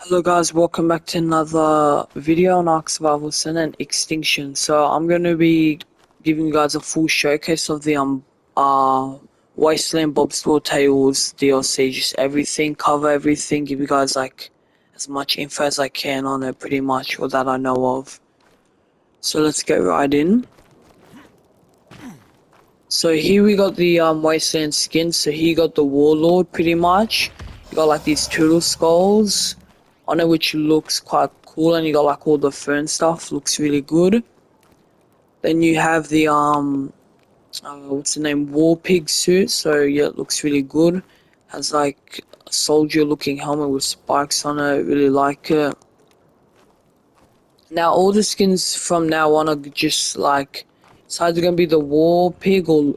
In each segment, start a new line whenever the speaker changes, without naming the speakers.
Hello guys, welcome back to another video on Ark Survival Center and Extinction. So I'm going to be giving you guys a full showcase of the Wasteland Bob's Tales DLC, just everything, cover everything, give you guys like as much info as I can on it, pretty much, or that I know of. So let's get right in. So here we got the Wasteland skin. So here you got the Warlord, pretty much. You got like these turtle skulls on it, which looks quite cool, and you got like all the fern stuff, looks really good. Then you have the what's the name, war pig suit. So yeah, it looks really good. Has like a soldier looking helmet with spikes on it. Really like it. Now all the skins from now on are just like, it's either gonna be the war pig or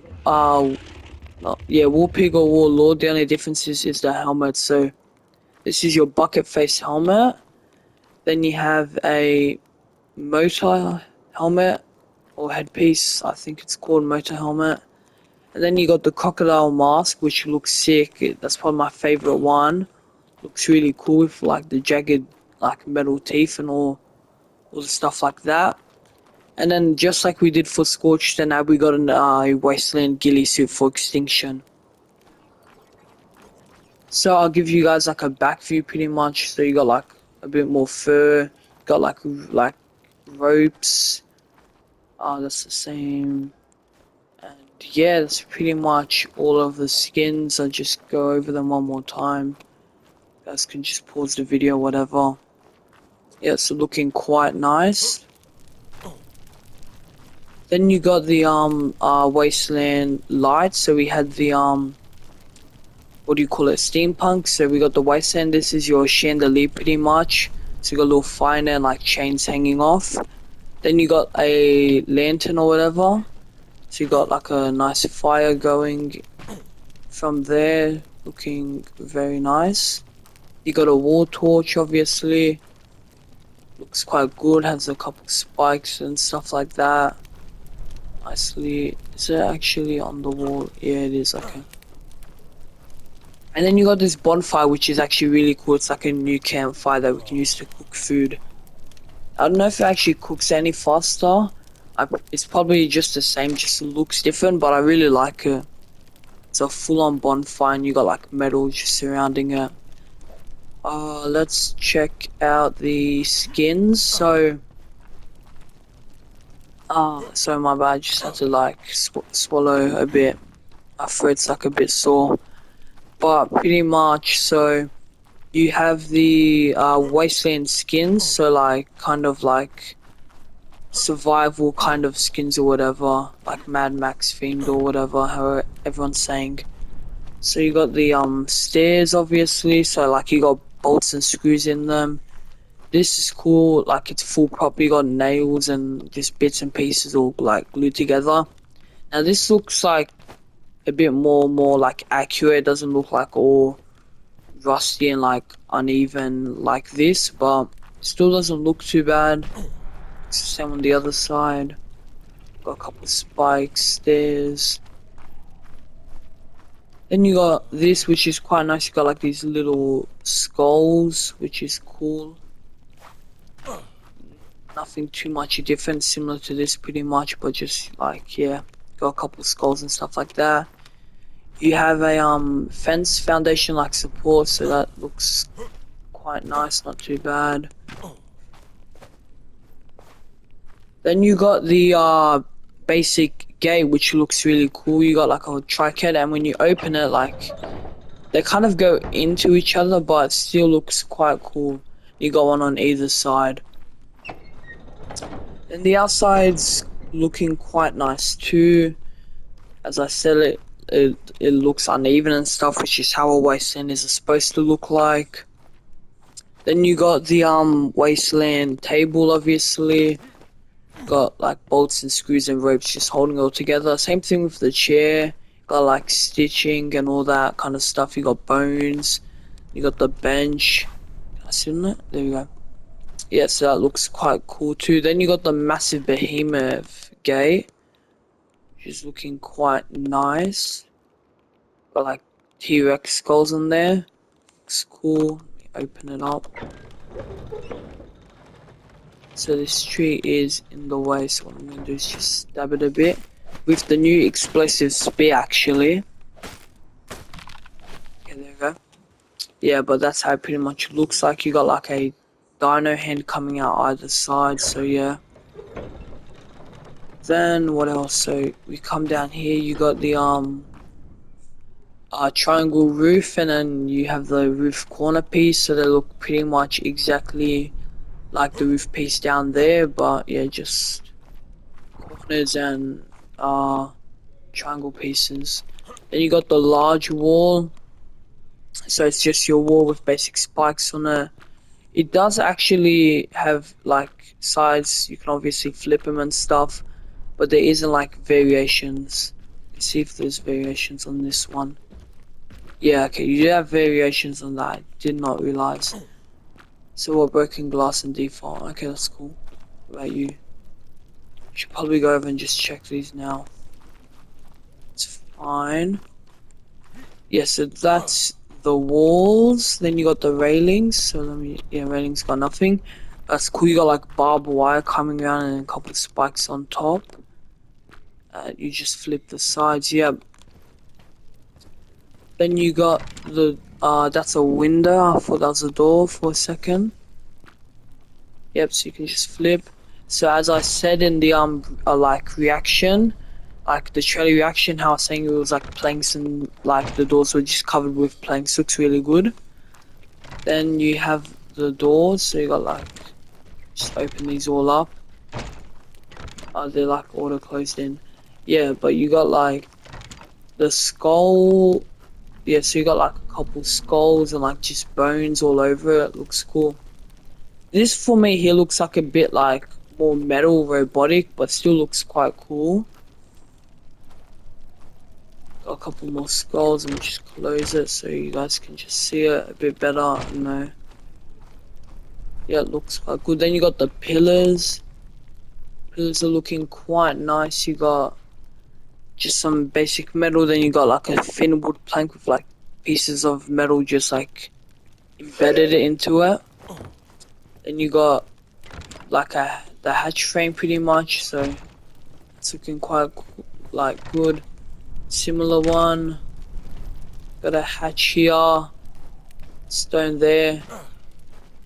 yeah, war pig or warlord. The only difference is the helmet. So this is your bucket face helmet. Then you have a motor helmet or headpiece. I think it's called motor helmet. And then you got the crocodile mask, which looks sick. That's probably my favorite one. Looks really cool with like the jagged like metal teeth and all the stuff like that. And then just like we did for Scorched, and now we got a Wasteland ghillie suit for Extinction. So I'll give you guys like a back view pretty much. So you got like a bit more fur, got like ropes. That's the same. And yeah, that's pretty much all of the skins. I'll just go over them one more time. You guys can just pause the video, whatever. Yeah, it's looking quite nice. Then you got the Wasteland lights. So we had the what do you call it, steampunk. So we got the Wasteland. This is your chandelier pretty much. So you got a little fire and like chains hanging off. Then you got a lantern or whatever. So you got like a nice fire going from there, looking very nice. You got a wall torch, obviously. Looks quite good, has a couple spikes and stuff like that. Nicely. Is it actually on the wall? Yeah, it is, okay. And then you got this bonfire, which is actually really cool. It's like a new campfire that we can use to cook food. I don't know if it actually cooks any faster. It's probably just the same, just looks different, but I really like it. It's a full-on bonfire and you got like metal just surrounding it. Let's check out the skins. So my bad, I just had to like swallow a bit. My throat's like a bit sore. But pretty much, so you have the Wasteland skins, so like kind of like survival kind of skins or whatever, like Mad Max themed or whatever, how everyone's saying. So you got the stairs, obviously, so like you got bolts and screws in them. This is cool, like it's full prop. You got nails and just bits and pieces all like glued together. Now this looks like a bit more like accurate. It doesn't look like all rusty and like uneven like this, but still doesn't look too bad. It's the same on the other side. Got a couple of spikes, stairs. Then you got this, which is quite nice. You got like these little skulls, which is cool. Nothing too much different, similar to this pretty much, but just like, yeah, got a couple of skulls and stuff like that. You have a fence foundation like support, so that looks quite nice, not too bad. Then you got the basic gate, which looks really cool. You got like a trichet, and when you open it, like they kind of go into each other, but it still looks quite cool. You got one on either side. And the outside's looking quite nice too. As I said, it looks uneven and stuff, which is how a wasteland is supposed to look like. Then you got the wasteland table, obviously. Got like bolts and screws and ropes just holding it all together. Same thing with the chair. Got like stitching and all that kind of stuff. You got bones. You got the bench. Can I sit on it? There we go. Yeah, so that looks quite cool too. Then you got the massive behemoth gate, which is looking quite nice. Got like T-Rex skulls in there. Looks cool. Let me open it up. So this tree is in the way, so what I'm gonna do is just stab it a bit with the new explosive spear actually. Okay, there we go. Yeah, but that's how it pretty much looks like. You got like a dino hand coming out either side, so yeah. Then what else? So we come down here, you got the triangle roof, and then you have the roof corner piece, so they look pretty much exactly like the roof piece down there, but yeah, just corners and triangle pieces. Then you got the large wall, so it's just your wall with basic spikes on it. It does actually have like sides, you can obviously flip them and stuff, but there isn't like variations. Let's see if there's variations on this one. Yeah, okay, you do have variations on that. I did not realize. So what, broken glass and default. Okay, that's cool. What about you? Should probably go over and just check these now. It's fine. Yeah, so that's the walls. Then you got the railings. So let me, yeah, railings got nothing. That's cool. You got like barbed wire coming around and a couple of spikes on top. You just flip the sides. Yeah. Then you got the that's a window. I thought that was a door for a second. Yep. So you can just flip. So as I said in the like reaction, like the trailer reaction, how I was saying it was like planks and like the doors were just covered with planks. Looks really good. Then you have the doors, so you got like, just open these all up. They're like auto closed in. Yeah, but you got like the skull. Yeah, so you got like a couple skulls and like just bones all over it. Looks cool. This for me here looks like a bit like more metal robotic, but still looks quite cool. Got a couple more skulls and just close it so you guys can just see it a bit better. You know. Yeah, it looks quite good. Then you got the pillars. Pillars are looking quite nice. You got just some basic metal. Then you got like a thin wood plank with like pieces of metal just like embedded into it. Then you got like the hatch frame pretty much. So it's looking quite like good. Similar one. Got a hatch here. Stone there.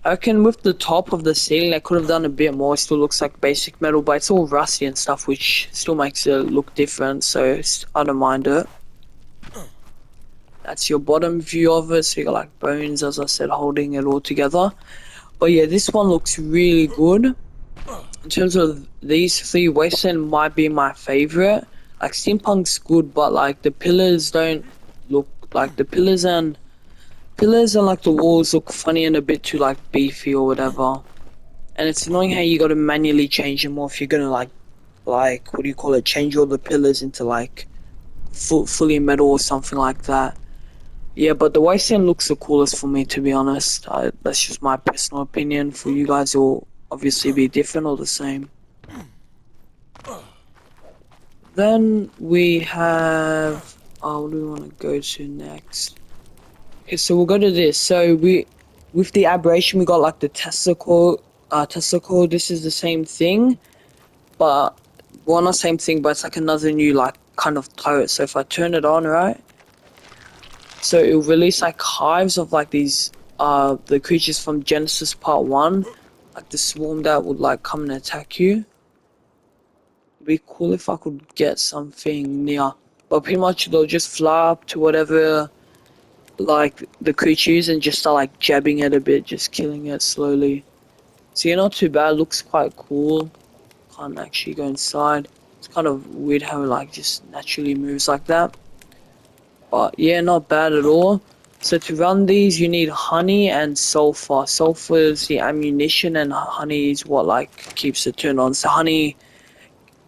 I reckon with the top of the ceiling, I could have done a bit more. It still looks like basic metal, but it's all rusty and stuff, which still makes it look different, so I don't mind it. That's your bottom view of it, so you got like bones, as I said, holding it all together. But yeah, this one looks really good. In terms of these three, Wasteland might be my favorite. Like, Steampunk's good, but like the pillars don't look like the pillars and like the walls look funny and a bit too like beefy or whatever. And it's annoying how you gotta manually change them off. You're gonna like what do you call it? Change all the pillars into like fully metal or something like that. Yeah, but the Wasteland looks the coolest for me, to be honest. That's just my personal opinion. For you guys, it will obviously be different or the same. Then we have, what do we want to go to next? Okay, so we'll go to this. So with the aberration, we got like the Tesla core. Tesla core. This is the same thing, but well, not same thing, but it's like another new like kind of turret. So if I turn it on, right, so it'll release like hives of like these the creatures from Genesis Part 1, like the swarm that would like come and attack you. It'd be cool if I could get something near, but pretty much they'll just fly up to whatever like the creatures and just start like jabbing it a bit, just killing it slowly. So yeah, not too bad. Looks quite cool. Can't actually go inside. It's kind of weird how it like just naturally moves like that. But yeah, not bad at all. So to run these, you need honey and sulfur. Sulfur is the ammunition, and honey is what like keeps it turned on. So honey,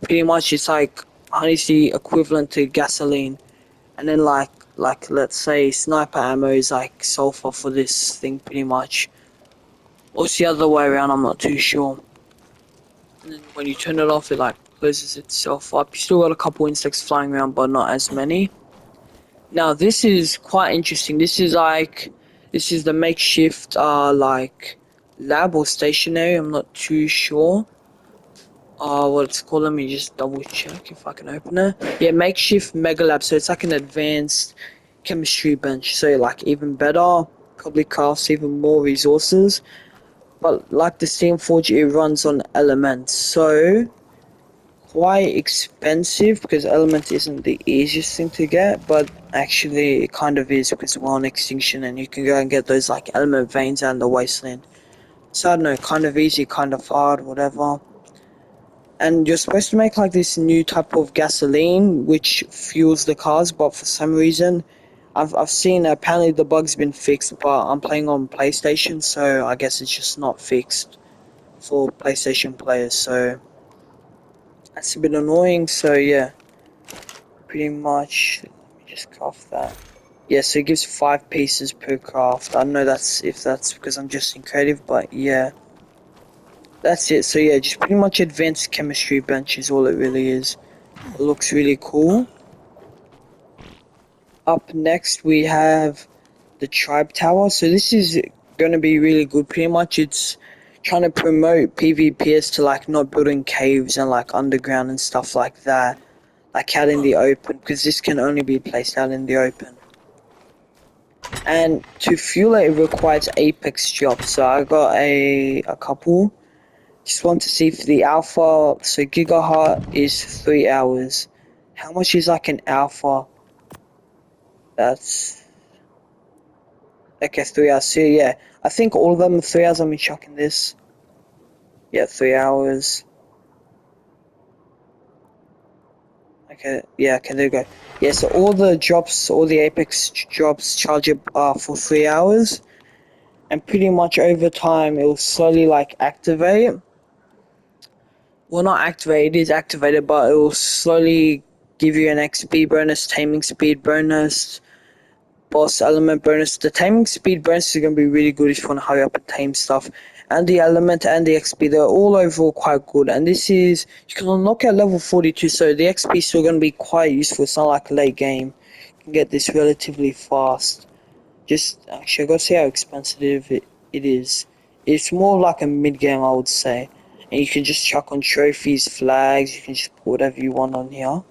pretty much, it's like honey's the equivalent to gasoline, and then like let's say sniper ammo is like sulfur for this thing, pretty much. Or it's the other way around. I'm not too sure. And then when you turn it off, it like closes itself up. You still got a couple insects flying around, but not as many. Now this is quite interesting. This is the makeshift like lab or stationary, I'm not too sure. What it's called, let me just double check if I can open it. Yeah, makeshift mega lab, so it's like an advanced chemistry bench, so like even better, probably crafts even more resources. But like the Steam Forge, it runs on elements, so quite expensive because element isn't the easiest thing to get, but actually it kind of is because we're on Extinction and you can go and get those like element veins out in the Wasteland. So I don't know, kind of easy, kind of hard, whatever. And you're supposed to make like this new type of gasoline which fuels the cars, but for some reason I've seen apparently the bug's been fixed, but I'm playing on PlayStation, so I guess it's just not fixed for PlayStation players, so that's a bit annoying. So yeah, pretty much let me just craft that. Yeah, so it gives 5 pieces per craft. I don't know that's if that's because I'm just in creative, but yeah. That's it. So yeah, just pretty much advanced chemistry bench is all it really is. It looks really cool. Up next we have the tribe tower. So this is going to be really good. Pretty much it's trying to promote PvPs to like not building caves and like underground and stuff like that. Like out in the open, because this can only be placed out in the open. And to fuel it, it requires Apex jobs. So I got a couple. Just want to see if the alpha, so gigahertz is 3 hours. How much is like an alpha? That's okay, 3 hours. So yeah, I think all of them are 3 hours. Let me check in this. Yeah, 3 hours. Okay, yeah, okay, there you go. Yeah, so all the drops, all the Apex drops charge it for 3 hours, and pretty much over time it will slowly like activate. Well, not activate, it is activated, but it will slowly give you an XP bonus, taming speed bonus, boss element bonus. The taming speed bonus is going to be really good if you want to hurry up and tame stuff. And the element and the XP, they're all overall quite good. And this is, you can unlock at level 42, so the XP is still going to be quite useful. It's not like a late game. You can get this relatively fast. Just, actually, I gotta see how expensive it is. It's more like a mid game, I would say. And you can just chuck on trophies, flags, you can just put whatever you want on here.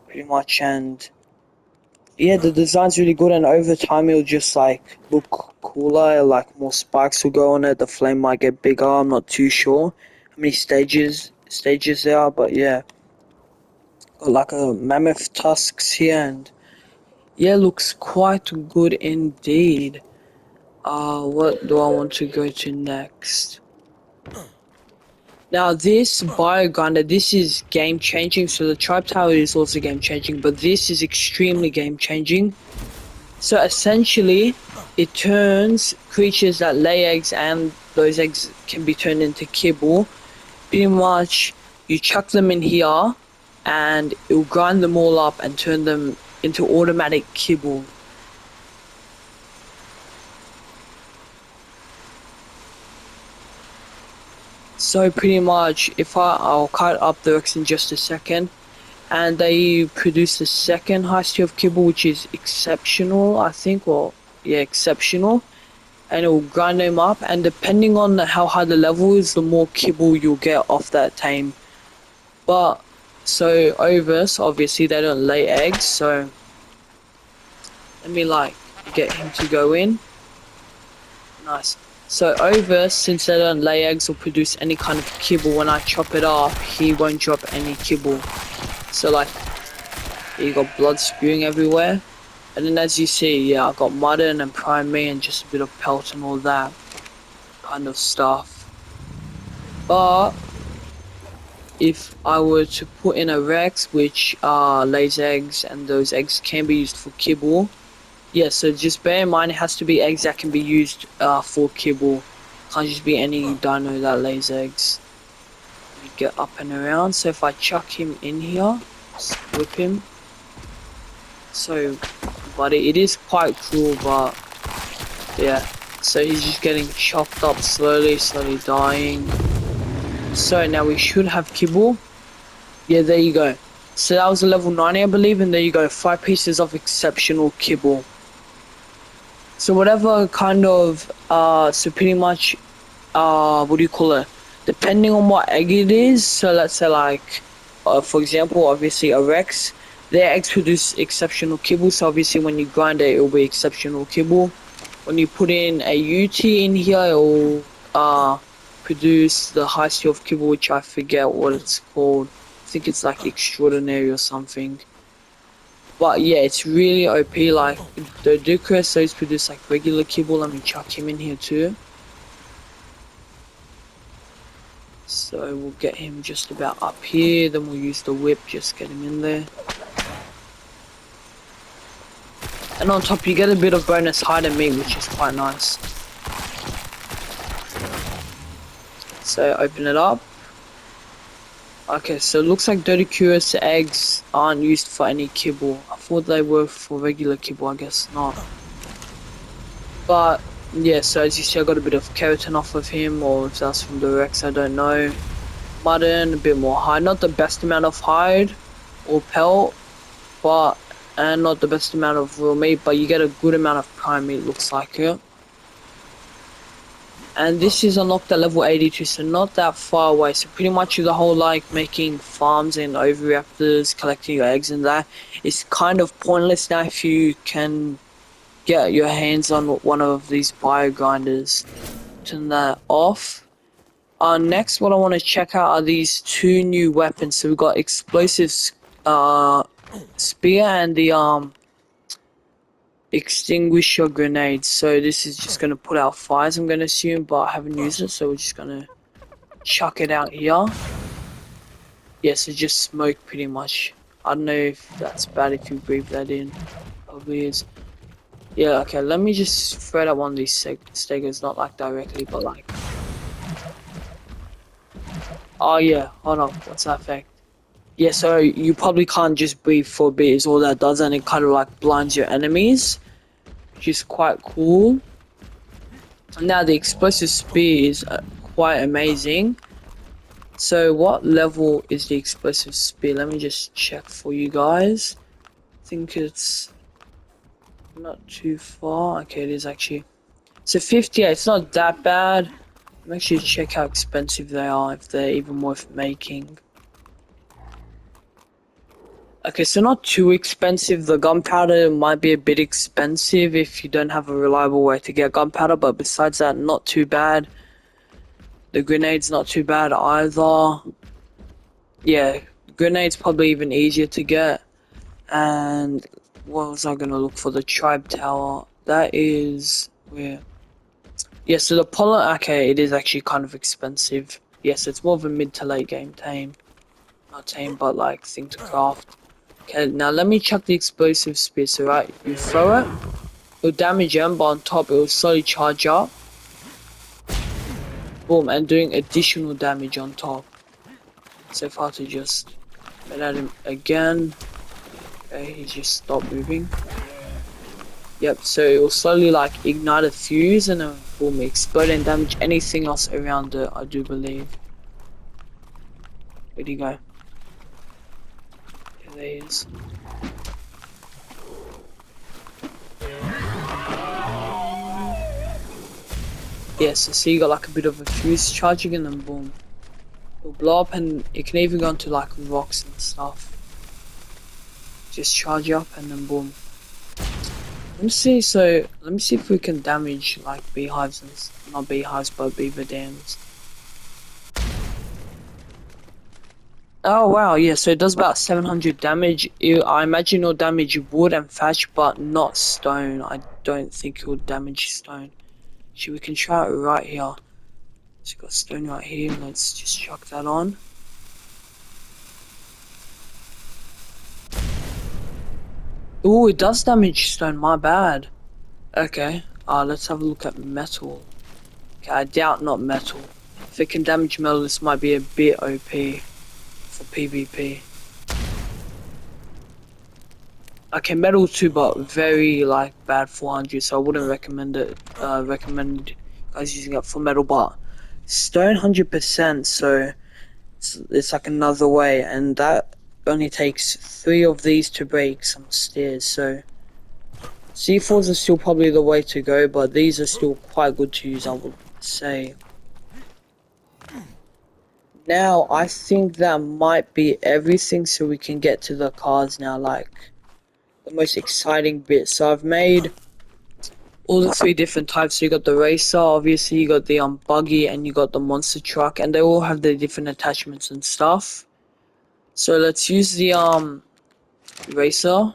Pretty much, and yeah, the design's really good, and over time it'll just like look cooler, like more spikes will go on it, the flame might get bigger, I'm not too sure how many stages there are, but yeah. Got like a mammoth tusks here, and yeah, looks quite good indeed. What do I want to go to next? Now this biogrinder, this is game changing, so the tribe tower is also game changing, but this is extremely game changing. So essentially, it turns creatures that lay eggs, and those eggs can be turned into kibble. Pretty much, you chuck them in here, and it will grind them all up and turn them into automatic kibble. So pretty much, if I'll cut up the Rex in just a second, and they produce the second highest tier of kibble, which is exceptional, I think, or yeah, exceptional. And it will grind them up, and depending on how high the level is, the more kibble you'll get off that tame. But so Ovis, obviously they don't lay eggs, so let me like get him to go in. Nice. So Ovis, since they don't lay eggs or produce any kind of kibble, when I chop it up, he won't drop any kibble. So like, you got blood spewing everywhere. And then as you see, yeah, I got mutton and prime meat and just a bit of pelt and all that kind of stuff. But if I were to put in a Rex which lays eggs, and those eggs can be used for kibble, yeah, so just bear in mind it has to be eggs that can be used for kibble. Can't just be any dino that lays eggs. Let me get up and around. So if I chuck him in here, just whip him. So, buddy, it is quite cool, but yeah. So he's just getting chopped up slowly, dying. So now we should have kibble. Yeah, there you go. So that was a level 90, I believe, and there you go, 5 pieces of exceptional kibble. So whatever kind of, so pretty much what do you call it? Depending on what egg it is. So let's say like, for example, obviously a Rex, their eggs produce exceptional kibble. So obviously when you grind it, it will be exceptional kibble. When you put in a UT in here, it will produce the highest of kibble, which I forget what it's called. I think it's like extraordinary or something. But yeah, it's really OP. Like the Ducrest, those produce like regular kibble. Let me chuck him in here too. So we'll get him just about up here, then we'll use the whip, just get him in there. And on top you get a bit of bonus hide and meat, which is quite nice. So open it up. Okay, so it looks like Dirty Curious eggs aren't used for any kibble. I thought they were for regular kibble, I guess not. But yeah, so as you see I got a bit of keratin off of him, or if that's from the Rex, I don't know. Mutton, a bit more hide, not the best amount of hide or pelt, but and not the best amount of raw meat, but you get a good amount of prime meat, looks like it. And this is unlocked at level 82, so not that far away. So pretty much the whole like making farms and overreactors, collecting your eggs and that is kind of pointless now if you can get your hands on one of these bio grinders. Turn that off. Next, what I want to check out are these two new weapons. So we've got explosives, spear and the extinguisher grenades. So this is just gonna put out fires, I'm gonna assume, but I haven't used it, so we're just gonna chuck it out here. Yeah, so just smoke pretty much. I don't know if that's bad if you breathe that in. Probably is. Yeah, okay, let me just throw out one of these stegos, not like directly, but like. Oh yeah, hold on, what's that effect? Yeah, so you probably can't just breathe for a bit is all that does, and it kind of like blinds your enemies, which is quite cool. Now the explosive spear is quite amazing. So what level is the explosive spear? Let me just check for you guys. I think it's not too far. Okay, it is actually. So 58, it's not that bad. I'm actually check how expensive they are, if they're even worth making. Okay, so not too expensive. The gunpowder might be a bit expensive if you don't have a reliable way to get gunpowder, but besides that, not too bad. The grenade's not too bad either. Yeah, grenade's probably even easier to get. And what was I gonna look for? The tribe tower. That is where. Yeah, so the pollen. Okay, it is actually kind of expensive. Yes, it's more of a mid to late game tame. Not tame, but like thing to craft. Okay, now let me chuck the explosive spear. So right, you throw it, it'll damage them, but on top it will slowly charge up. Boom, and doing additional damage on top. So if I had to just get at him again. Okay, he just stopped moving. Yep, so it will slowly like ignite a fuse and then boom, explode and damage anything else around it, I do believe. Where'd he go? Yeah, there he is. Yeah, so see you got like a bit of a fuse charging and then boom. It'll blow up and it can even go into like rocks and stuff. Just charge up and then boom. Let me see, so let me see if we can damage like beehives and not beehives but beaver dams. Oh wow, yeah, so it does about 700 damage. I imagine it'll damage wood and thatch, but not stone. I don't think it'll damage stone. Actually, we can try it right here. So we've got stone right here, let's just chuck that on. Ooh, it does damage stone, my bad. Okay, let's have a look at metal. Okay, I doubt not metal. If it can damage metal, this might be a bit OP for PvP. Okay, metal too, but very like bad 400, so I wouldn't recommend it. Recommend guys using it for metal, but stone 100%. So it's like another way, and that only takes 3 of these to break some stairs. So C4s are still probably the way to go, but these are still quite good to use, I would say. Now I think that might be everything, so we can get to the cars now, like the most exciting bit. So I've made all the three different types. So you got the racer, obviously you got the buggy, and you got the monster truck, and they all have their different attachments and stuff. So let's use the racer.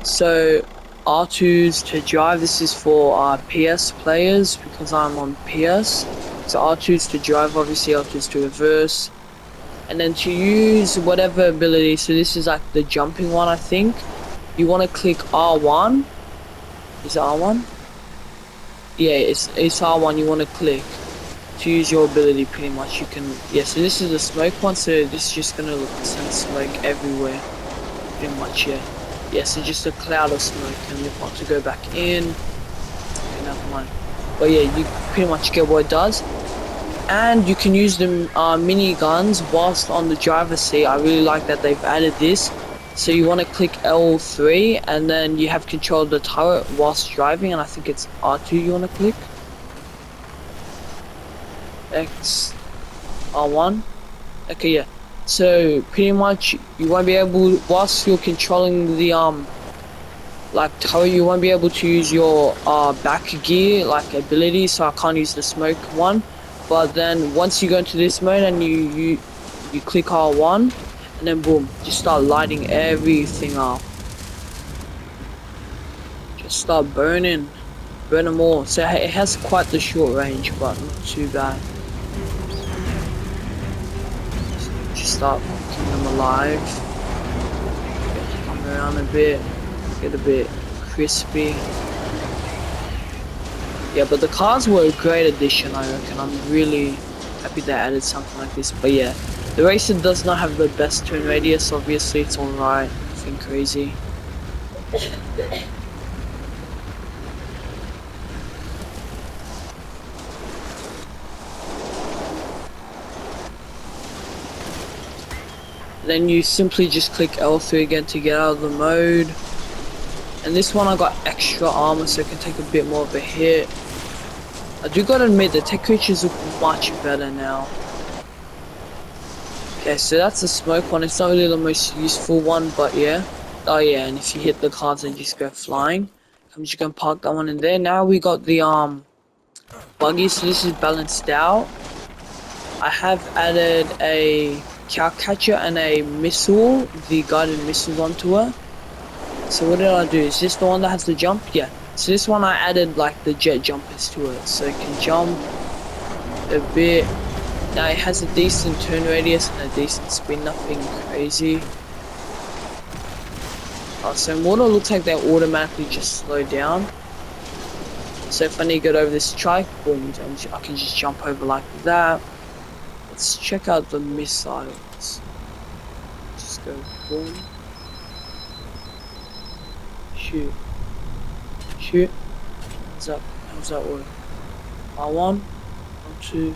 So R2's to drive. This is for PS players because I'm on PS. So R2's to drive, obviously R2's to reverse. And then to use whatever ability, so this is like the jumping one, I think. You want to click R1. Is it R1? Yeah, it's R1 you want to click to use your ability pretty much. You can, yeah, so this is the smoke one, so this is just going to send smoke everywhere. Pretty much, yeah. Yeah, so just a cloud of smoke, and if I want to go back in, okay, never mind. But yeah, you pretty much get what it does. And you can use the mini guns whilst on the driver's seat. I really like that they've added this. So you want to click L3 and then you have control of the turret whilst driving, and I think it's R2 you want to click. X R1. Okay, yeah. So pretty much you won't be able, whilst you're controlling the like turret, you won't be able to use your back gear like ability, so I can't use the smoke one. But then once you go into this mode and you click R1 and then boom, just start lighting everything up. Just start burn them all. So it has quite the short range, but not too bad. So just start keeping them alive. Come around a bit, get a bit crispy. Yeah, but the cars were a great addition, I reckon. I'm really happy they added something like this. But yeah, the racer does not have the best turn radius, obviously. It's alright, nothing crazy. Then you simply just click L3 again to get out of the mode. And this one I got extra armor so I can take a bit more of a hit. I do gotta admit the tech creatures look much better now. Okay, so that's the smoke one. It's not really the most useful one, but yeah. Oh yeah, and if you hit the cars and just go flying. I'm just gonna park that one in there. Now we got the buggy, so this is balanced out. I have added a cow catcher and a missile, the guided missiles onto it. So what did I do? Is this the one that has the jump? Yeah. So this one I added like the jet jumpers to it, so it can jump a bit. Now it has a decent turn radius and a decent spin, nothing crazy. So water looks like they automatically just slow down. So if I need to get over this trike, boom, I can just jump over like that. Let's check out the missiles. Just go boom. Shoot. Shoot. How's that work? R1, R2.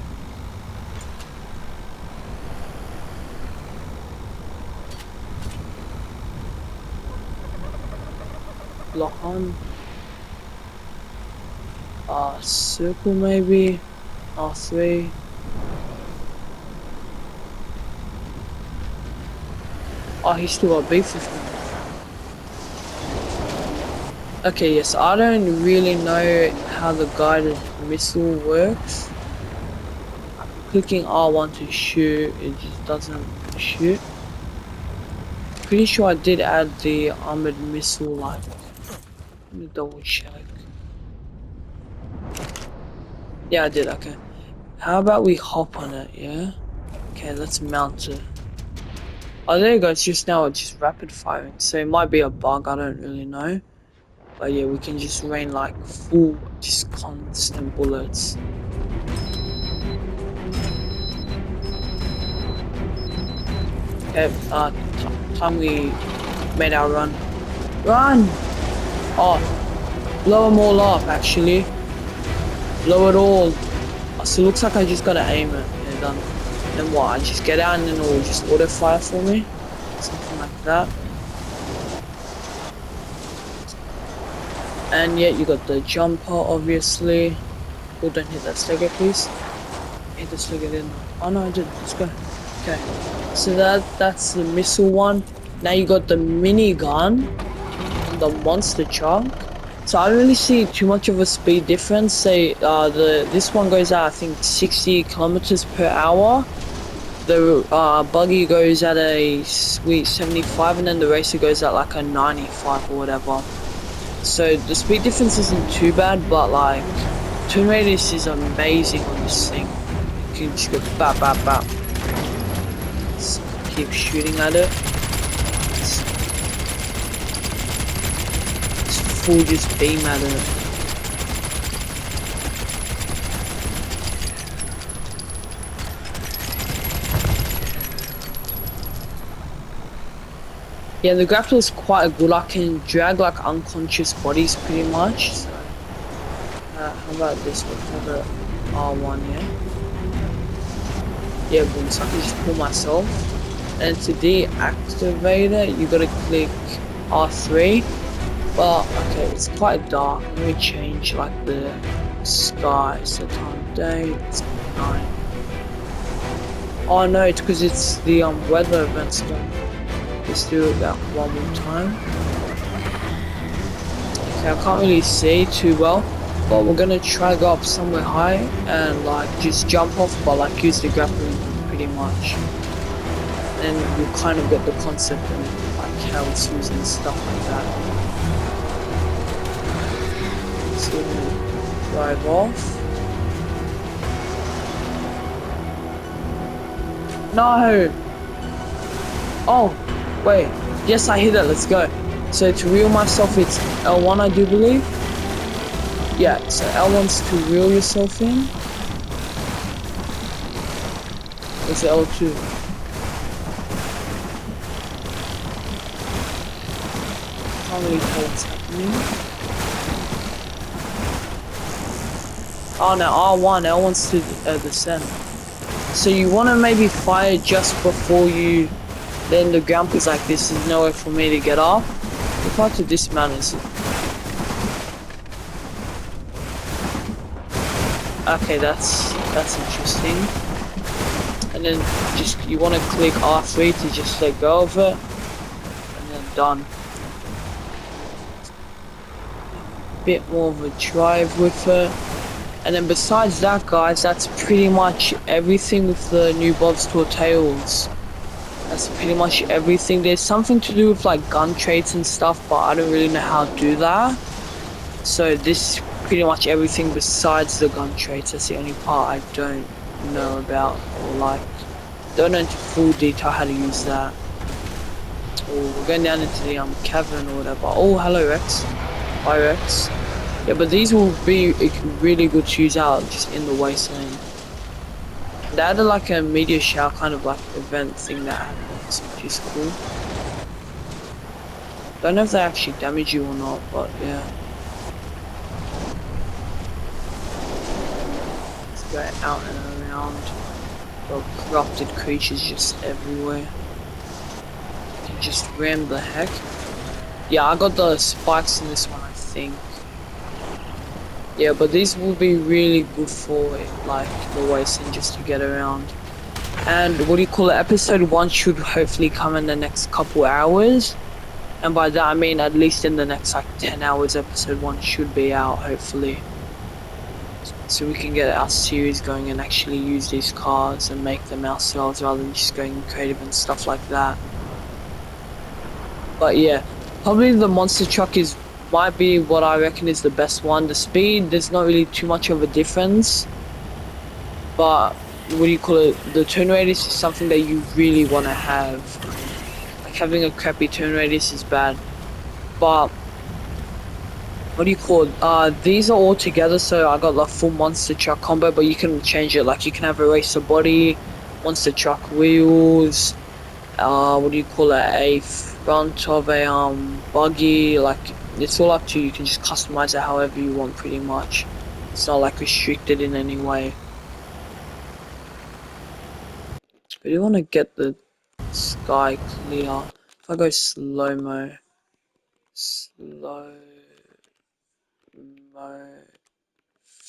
Lock on. Circle maybe. R3. Oh, he still got beef with me. Okay, yes, I don't really know how the guided missile works. I'm clicking R1 to shoot, it just doesn't shoot. Pretty sure I did add the armored missile, like, let me double check. Yeah, I did, okay. How about we hop on it, yeah? Okay, let's mount it. Oh, there you go, it's just rapid firing, so it might be a bug, I don't really know. But yeah, we can just rain like full, just constant bullets. Okay, time we made our run. Run! Oh, blow them all up actually. Blow it all. Oh, so it looks like I just gotta aim it. Yeah, done. Then what? I just get out and then it'll just auto fire for me? Something like that. And yeah, you got the jumper obviously. Oh, don't hit that stagger please. hit this to get in. Oh no, I did. Let's go. Okay. So that's the missile one. Now you got the minigun and the monster truck. So I don't really see too much of a speed difference. Say this one goes at I think 60 kilometers per hour. The buggy goes at a sweet 75, and then the racer goes at like a 95 or whatever. So the speed difference isn't too bad, but like turn radius is amazing on this thing. You can just go bap bap bap. Just keep shooting at it. It's full just beam at it. Yeah, the grapple is quite good. I can drag like unconscious bodies pretty much. So, how about this one? How about R1? Yeah, boom. So I can just pull myself. And to deactivate it, you gotta click R3. But okay, it's quite dark. Let me change like the sky. So time of day. It's 9. Oh no, it's because it's the weather events done. Let's do that one more time. Okay, I can't really see too well, but we're gonna try go up somewhere high and like just jump off, but like use the grappling pretty much. And you kind of get the concept of like how it's used and stuff like that. So drive off. No. Oh. Wait, yes I hit it, let's go. So to reel myself it's L1 I do believe. Yeah, so L1's to reel yourself in. It's L2. Can't really tell what's happening. Oh no, R1, L1's to descend. So you want to maybe fire just before you. Then the ground is like, this is nowhere for me to get off. If I to dismount is. Okay, that's interesting. And then just you want to click R3 to just let go of it, and then done. Bit more of a drive with it. And then besides that, guys, that's pretty much everything with the new Bob's Tour Tales. That's pretty much everything. There's something to do with like gun traits and stuff, but I don't really know how to do that. So this is pretty much everything besides the gun traits. That's the only part I don't know about, or like don't know into full detail how to use that. Oh, we're going down into the cavern or whatever. Oh, hello Rex. Bye Rex. Yeah, but these will be really good to use out just in the Wasteland. They added like a meteor shower kind of like event thing that happens, which is cool. Don't know if they actually damage you or not, but yeah. Let's go out and around. Got corrupted creatures just everywhere. You can just ram the heck. Yeah, I got the spikes in this one, I think. Yeah, but these will be really good for like the Wasteland just to get around. And what do you call it? Episode 1 should hopefully come in the next couple hours. And by that I mean at least in the next like 10 hours episode 1 should be out hopefully. So we can get our series going and actually use these cars and make them ourselves rather than just going creative and stuff like that. But yeah, probably the monster truck might be what I reckon is the best one. The speed, there's not really too much of a difference. But what do you call it? The turn radius is something that you really want to have. Like having a crappy turn radius is bad. But what do you call it? These are all together, so I got like full monster truck combo, but you can change it. Like you can have a racer body, monster truck wheels, what do you call it? A front of a buggy. Like it's all up to you. You can just customize it however you want, pretty much. It's not like restricted in any way. But you want to get the sky clear. If I go slow-mo,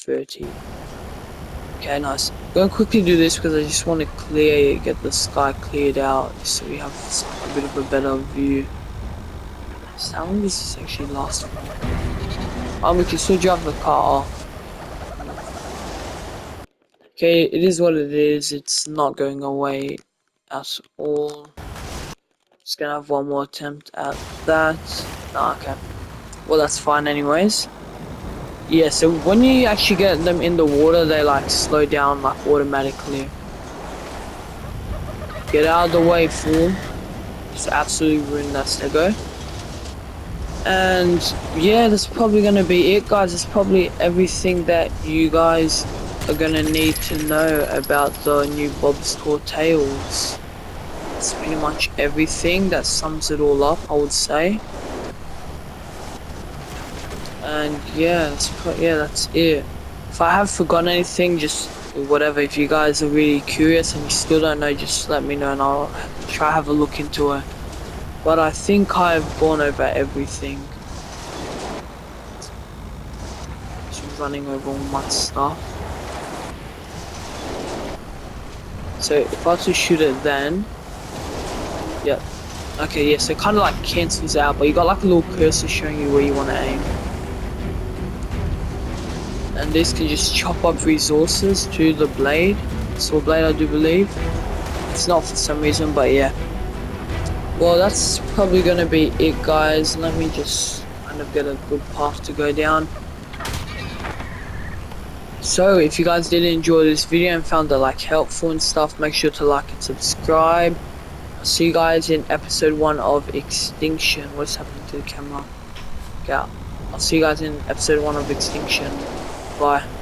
30. Okay, nice. I'm gonna quickly do this because I just want to get the sky cleared out so we have a bit of a better view. So how long does this actually last for? We can still drive the car. Okay, it is what it is. It's not going away at all. Just gonna have one more attempt at that. Nah, okay. Well, that's fine anyways. Yeah, so when you actually get them in the water, they like slow down like automatically. Get out of the way, fool. Just absolutely ruin that Stego. And yeah, that's probably gonna be it, guys. It's probably everything that you guys are gonna need to know about the new Bob's Tall Tales. That's pretty much everything. That sums it all up, I would say. And yeah, that's it. If I have forgotten anything, just whatever. If you guys are really curious and you still don't know, just let me know and I'll try have a look into it. But I think I've gone over everything. Just running over all my stuff. So if I was to shoot it then, yep. Okay, yeah, so it kind of like cancels out, but you got like a little cursor showing you where you want to aim. And this can just chop up resources to the blade. Saw blade, I do believe. It's not for some reason, but yeah. Well, that's probably gonna be it, guys. Let me just kind of get a good path to go down. So, if you guys did enjoy this video and found it like helpful and stuff, make sure to like and subscribe. I'll see you guys in episode 1 of Extinction. What's happening to the camera? Yeah. I'll see you guys in episode 1 of Extinction. Bye.